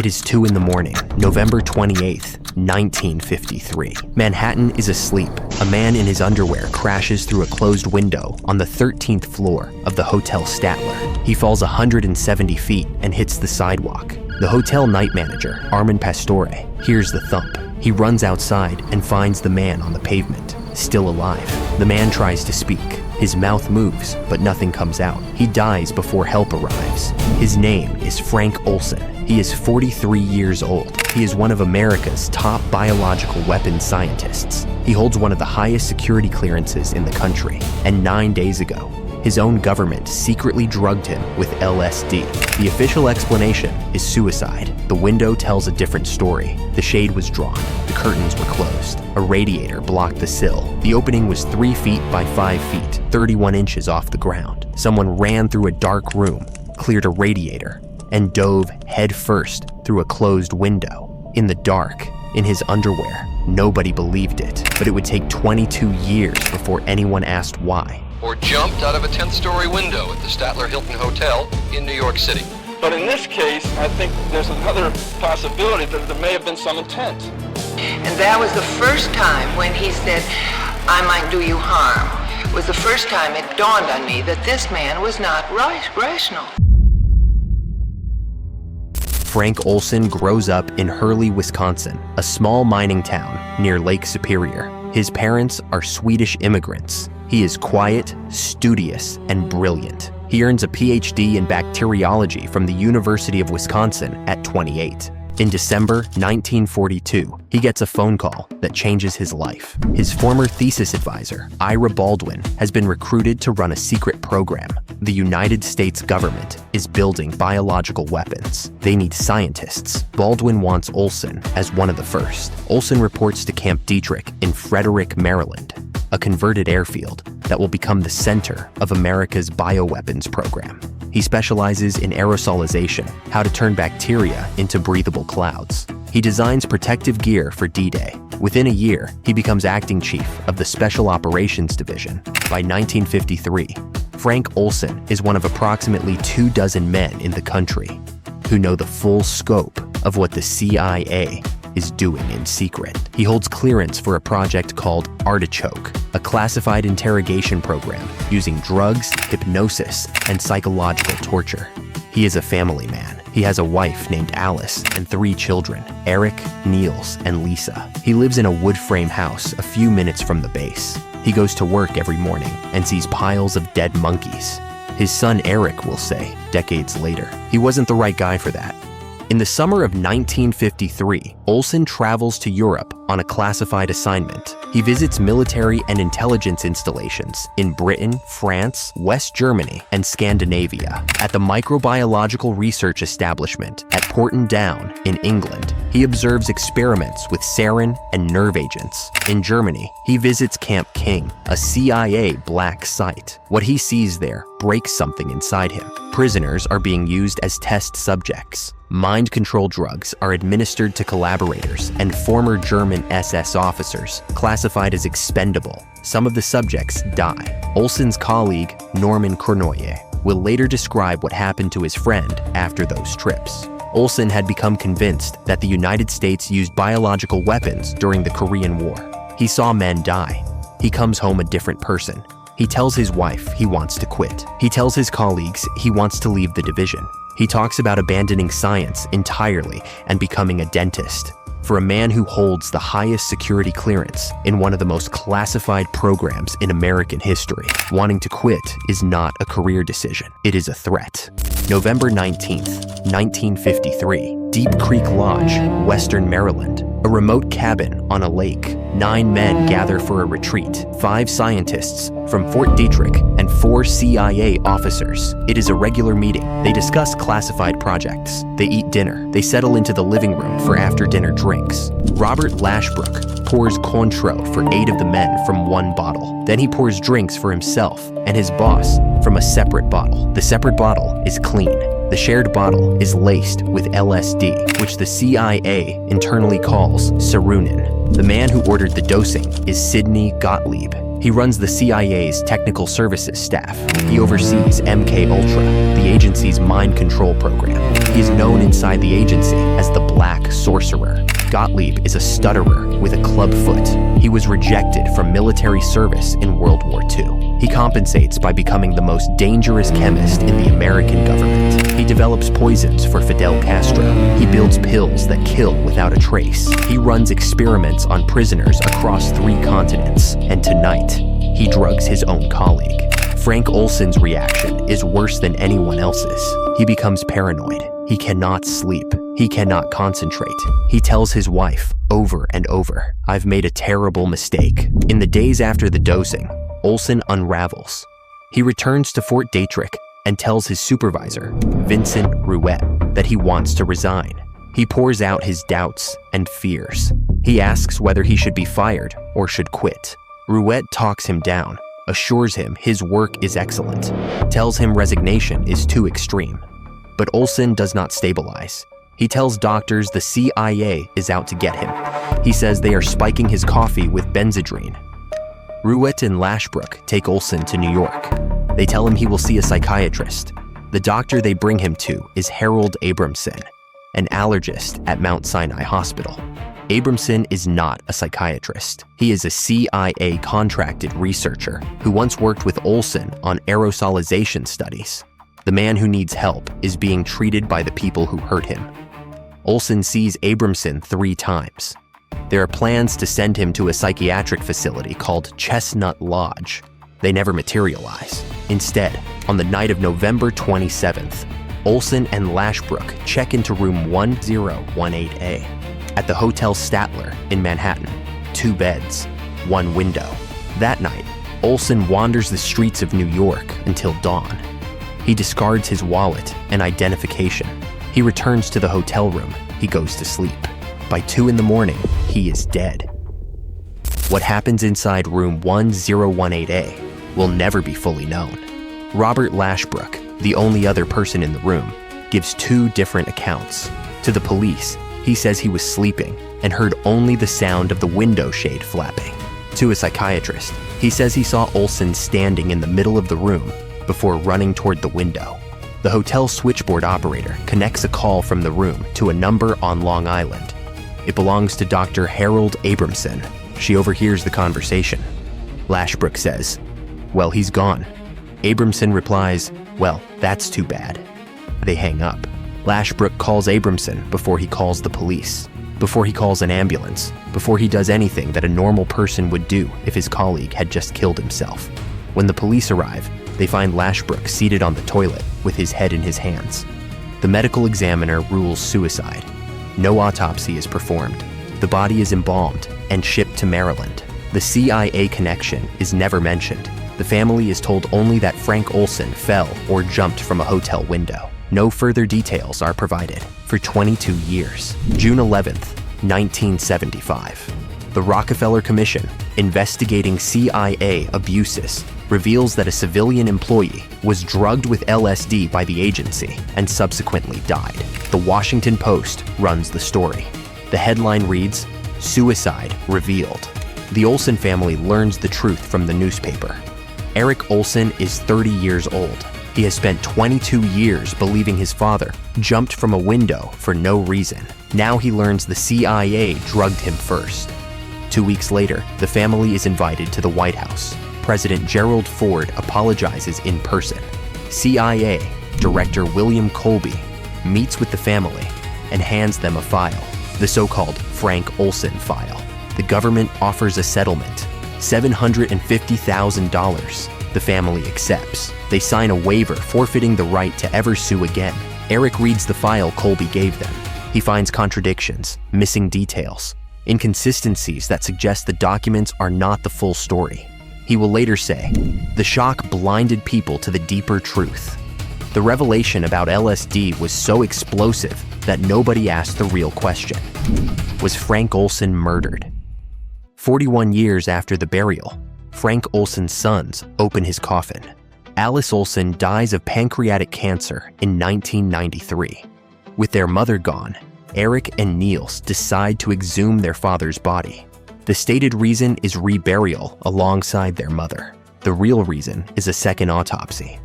It is 2 in the morning, November 28th, 1953. Manhattan is asleep. A man in his underwear crashes through a closed window on the 13th floor of the Hotel Statler. He falls 170 feet and hits the sidewalk. The hotel night manager, Armin Pastore, hears the thump. He runs outside and finds the man on the pavement, still alive. The man tries to speak. His mouth moves, but nothing comes out. He dies before help arrives. His name is Frank Olson. He is 43 years old. He is one of America's top biological weapons scientists. He holds one of the highest security clearances in the country. And 9 days ago, his own government secretly drugged him with LSD. The official explanation is suicide. The window tells a different story. The shade was drawn. The curtains were closed. A radiator blocked the sill. The opening was 3 feet by 5 feet, 31 inches off the ground. Someone ran through a dark room, cleared a radiator, and dove headfirst through a closed window. In the dark, in his underwear. Nobody believed it, but it would take 22 years before anyone asked why. Or jumped out of a 10th-story window at the Statler Hilton Hotel in New York City. But in this case, I think there's another possibility that there may have been some intent. And that was the first time when he said, "I might do you harm." It was the first time it dawned on me that this man was not rational. Frank Olson grows up in Hurley, Wisconsin, a small mining town near Lake Superior. His parents are Swedish immigrants. He is quiet, studious, and brilliant. He earns a PhD in bacteriology from the University of Wisconsin at 28. In December 1942, he gets a phone call that changes his life. His former thesis advisor, Ira Baldwin, has been recruited to run a secret program. The United States government is building biological weapons. They need scientists. Baldwin wants Olson as one of the first. Olson reports to Camp Dietrich in Frederick, Maryland, a converted airfield that will become the center of America's bioweapons program. He specializes in aerosolization, how to turn bacteria into breathable clouds. He designs protective gear for D-Day. Within a year, he becomes acting chief of the Special Operations Division. By 1953, Frank Olson is one of approximately 24 men in the country who know the full scope of what the CIA is doing in secret. He holds clearance for a project called Artichoke, a classified interrogation program using drugs, hypnosis, and psychological torture. He is a family man. He has a wife named Alice and 3 children, Eric, Niels, and Lisa. He lives in a wood frame house a few minutes from the base. He goes to work every morning and sees piles of dead monkeys. His son Eric will say, decades later, he wasn't the right guy for that. In the summer of 1953, Olson travels to Europe on a classified assignment. He visits military and intelligence installations in Britain, France, West Germany, and Scandinavia. At the Microbiological Research Establishment at Porton Down in England, he observes experiments with sarin and nerve agents. In Germany, he visits Camp King, a CIA black site. What he sees there breaks something inside him. Prisoners are being used as test subjects. Mind control drugs are administered to collaborators and former German SS officers, classified as expendable. Some of the subjects die. Olson's colleague, Norman Cournoyer, will later describe what happened to his friend after those trips. Olson had become convinced that the United States used biological weapons during the Korean War. He saw men die. He comes home a different person. He tells his wife he wants to quit. He tells his colleagues he wants to leave the division. He talks about abandoning science entirely and becoming a dentist. For a man who holds the highest security clearance in one of the most classified programs in American history, wanting to quit is not a career decision. It is a threat. November 19th, 1953, Deep Creek Lodge, Western Maryland, a remote cabin on a lake. 9 men gather for a retreat, 5 scientists from Fort Detrick and 4 CIA officers. It is a regular meeting. They discuss classified projects. They eat dinner. They settle into the living room for after-dinner drinks. Robert Lashbrook pours Cointreau for 8 of the men from 1 bottle. Then he pours drinks for himself and his boss from a separate bottle. The separate bottle is clean. The shared bottle is laced with LSD, which the CIA internally calls sarunin. The man who ordered the dosing is Sidney Gottlieb. He runs the CIA's technical services staff. He oversees MKUltra, the agency's mind control program. He is known inside the agency as the sorcerer. Gottlieb is a stutterer with a club foot. He was rejected from military service in World War II. He compensates by becoming the most dangerous chemist in the American government. He develops poisons for Fidel Castro. He builds pills that kill without a trace. He runs experiments on prisoners across 3 continents. And tonight, he drugs his own colleague. Frank Olson's reaction is worse than anyone else's. He becomes paranoid. He cannot sleep. He cannot concentrate. He tells his wife over and over, "I've made a terrible mistake." In the days after the dosing, Olson unravels. He returns to Fort Detrick and tells his supervisor, Vincent Rouet, that he wants to resign. He pours out his doubts and fears. He asks whether he should be fired or should quit. Rouet talks him down, assures him his work is excellent, tells him resignation is too extreme. But Olson does not stabilize. He tells doctors the CIA is out to get him. He says they are spiking his coffee with Benzedrine. Rouet and Lashbrook take Olson to New York. They tell him he will see a psychiatrist. The doctor they bring him to is Harold Abramson, an allergist at Mount Sinai Hospital. Abramson is not a psychiatrist. He is a CIA contracted researcher who once worked with Olson on aerosolization studies. The man who needs help is being treated by the people who hurt him. Olson sees Abramson 3 times. There are plans to send him to a psychiatric facility called Chestnut Lodge. They never materialize. Instead, on the night of November 27th, Olson and Lashbrook check into room 1018A at the Hotel Statler in Manhattan. 2 beds, 1 window. That night, Olson wanders the streets of New York until dawn. He discards his wallet and identification. He returns to the hotel room. He goes to sleep. By 2 in the morning, he is dead. What happens inside room 1018A will never be fully known. Robert Lashbrook, the only other person in the room, gives 2 different accounts. To the police, he says he was sleeping and heard only the sound of the window shade flapping. To a psychiatrist, he says he saw Olson standing in the middle of the room before running toward the window. The hotel switchboard operator connects a call from the room to a number on Long Island. It belongs to Dr. Harold Abramson. She overhears the conversation. Lashbrook says, "Well, he's gone." Abramson replies, "Well, that's too bad." They hang up. Lashbrook calls Abramson before he calls the police, before he calls an ambulance, before he does anything that a normal person would do if his colleague had just killed himself. When the police arrive, they find Lashbrook seated on the toilet with his head in his hands. The medical examiner rules suicide. No autopsy is performed. The body is embalmed and shipped to Maryland. The CIA connection is never mentioned. The family is told only that Frank Olson fell or jumped from a hotel window. No further details are provided for 22 years. June 11th, 1975. The Rockefeller Commission, investigating CIA abuses, reveals that a civilian employee was drugged with LSD by the agency and subsequently died. The Washington Post runs the story. The headline reads, "Suicide Revealed." The Olson family learns the truth from the newspaper. Eric Olson is 30 years old. He has spent 22 years believing his father jumped from a window for no reason. Now he learns the CIA drugged him first. 2 weeks later, the family is invited to the White House. President Gerald Ford apologizes in person. CIA Director William Colby meets with the family and hands them a file, the so-called Frank Olson file. The government offers a settlement, $750,000. The family accepts. They sign a waiver forfeiting the right to ever sue again. Eric reads the file Colby gave them. He finds contradictions, missing details, inconsistencies that suggest the documents are not the full story. He will later say, "The shock blinded people to the deeper truth." The revelation about LSD was so explosive that nobody asked the real question. Was Frank Olson murdered? 41 years after the burial, Frank Olson's sons open his coffin. Alice Olson dies of pancreatic cancer in 1993. With their mother gone, Eric and Niels decide to exhume their father's body. The stated reason is reburial alongside their mother. The real reason is a second autopsy.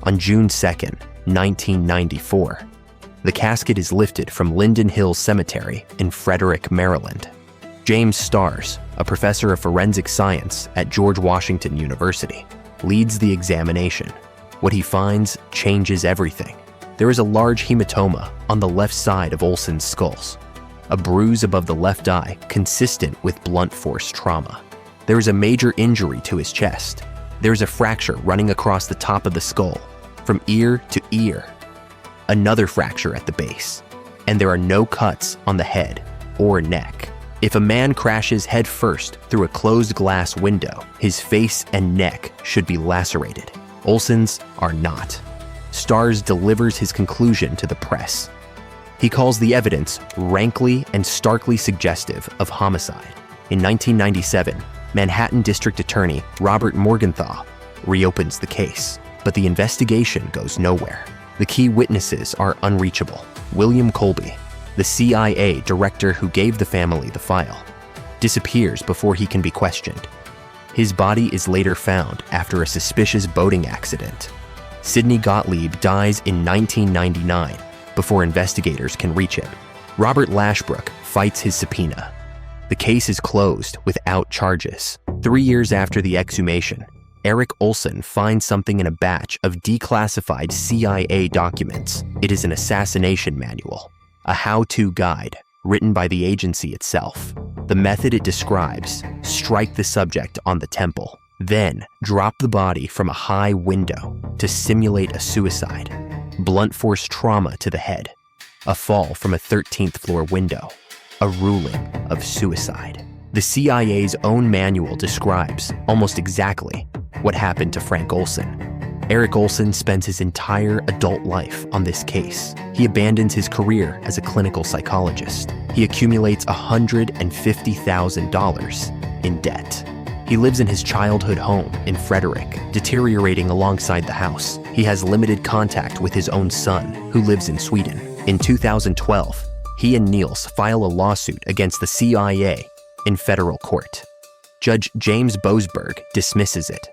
On June 2nd, 1994, The casket is lifted from Linden Hills Cemetery in Frederick, Maryland. James Starrs, a professor of forensic science at George Washington University, leads the examination. What he finds changes everything. There is a large hematoma on the left side of Olson's skulls, a bruise above the left eye consistent with blunt force trauma. There is a major injury to his chest. There is a fracture running across the top of the skull, from ear to ear. Another fracture at the base, and there are no cuts on the head or neck. If a man crashes head first through a closed glass window, his face and neck should be lacerated. Olson's are not. Starrs delivers his conclusion to the press. He calls the evidence rankly and starkly suggestive of homicide. In 1997, Manhattan District Attorney Robert Morgenthau reopens the case, but the investigation goes nowhere. The key witnesses are unreachable. William Colby, the CIA director who gave the family the file, disappears before he can be questioned. His body is later found after a suspicious boating accident. Sidney Gottlieb dies in 1999 before investigators can reach him. Robert Lashbrook fights his subpoena. The case is closed without charges. 3 years after the exhumation, Eric Olson finds something in a batch of declassified CIA documents. It is an assassination manual, a how-to guide written by the agency itself. The method it describes: strike the subject on the temple, then drop the body from a high window to simulate a suicide, blunt force trauma to the head, a fall from a 13th floor window, a ruling of suicide. The CIA's own manual describes almost exactly what happened to Frank Olson. Eric Olson spends his entire adult life on this case. He abandons his career as a clinical psychologist. He accumulates $150,000 in debt. He lives in his childhood home in Frederick, deteriorating alongside the house. He has limited contact with his own son, who lives in Sweden. In 2012, he and Niels file a lawsuit against the CIA in federal court. Judge James Boasberg dismisses it,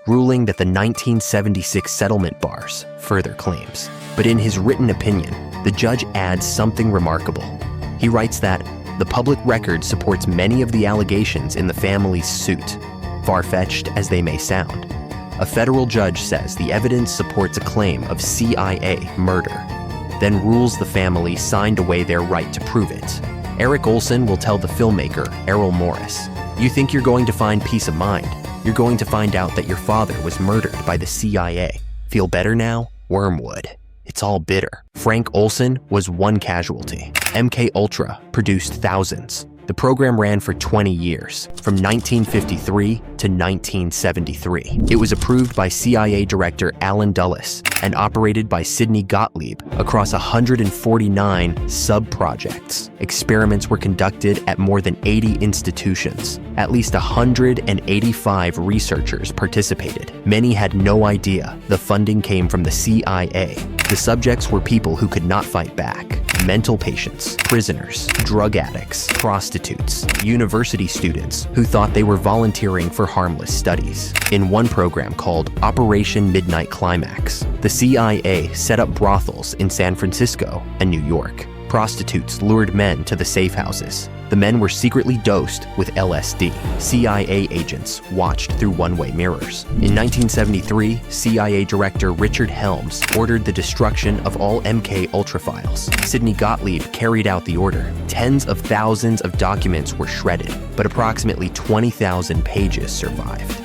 ruling that the 1976 settlement bars further claims. But in his written opinion, the judge adds something remarkable. He writes that the public record supports many of the allegations in the family's suit, far-fetched as they may sound. A federal judge says the evidence supports a claim of CIA murder, then rules the family signed away their right to prove it. Eric Olson will tell the filmmaker Errol Morris, "You think you're going to find peace of mind. You're going to find out that your father was murdered by the CIA. Feel better now? Wormwood. It's all bitter." Frank Olson was one casualty. MKUltra produced thousands. The program ran for 20 years, from 1953 to 1973. It was approved by CIA Director Allen Dulles and operated by Sidney Gottlieb across 149 sub-projects. Experiments were conducted at more than 80 institutions. At least 185 researchers participated. Many had no idea the funding came from the CIA. The subjects were people who could not fight back: mental patients, prisoners, drug addicts, prostitutes, university students who thought they were volunteering for harmless studies. In one program called Operation Midnight Climax, the CIA set up brothels in San Francisco and New York. Prostitutes lured men to the safe houses. The men were secretly dosed with LSD. CIA agents watched through one-way mirrors. In 1973, CIA Director Richard Helms ordered the destruction of all MKUltra files. Sidney Gottlieb carried out the order. Tens of thousands of documents were shredded, but approximately 20,000 pages survived.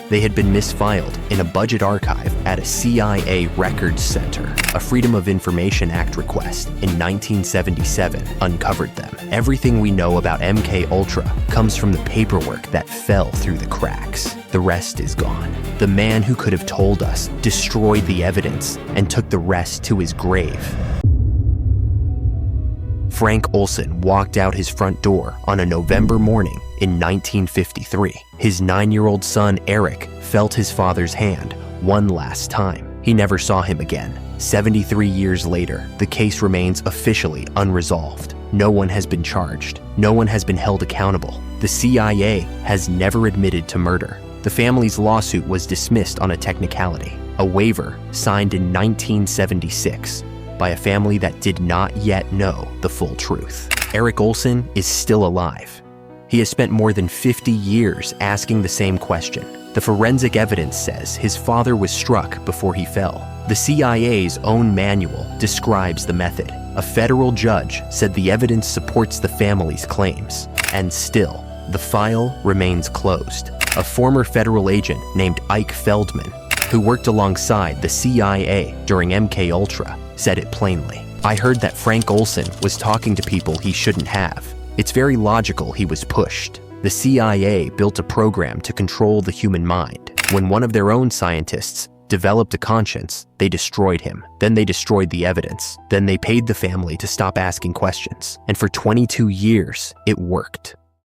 They had been misfiled in a budget archive at a CIA records center. A Freedom of Information Act request in 1977 uncovered them. Everything we know about MKUltra comes from the paperwork that fell through the cracks. The rest is gone. The man who could have told us destroyed the evidence and took the rest to his grave. Frank Olson walked out his front door on a November morning in 1953. His 9-year-old son, Eric, felt his father's hand one last time. He never saw him again. 73 years later, the case remains officially unresolved. No one has been charged. No one has been held accountable. The CIA has never admitted to murder. The family's lawsuit was dismissed on a technicality, a waiver signed in 1976. by a family that did not yet know the full truth. Eric Olson is still alive. He has spent more than 50 years asking the same question. The forensic evidence says his father was struck before he fell. The CIA's own manual describes the method. A federal judge said the evidence supports the family's claims. And still, the file remains closed. A former federal agent named Ike Feldman, who worked alongside the CIA during MKUltra, said it plainly. I heard that Frank Olson was talking to people he shouldn't have. It's very logical he was pushed. The CIA built a program to control the human mind. When one of their own scientists developed a conscience, they destroyed him. Then they destroyed the evidence. Then they paid the family to stop asking questions. And for 22 years, it worked.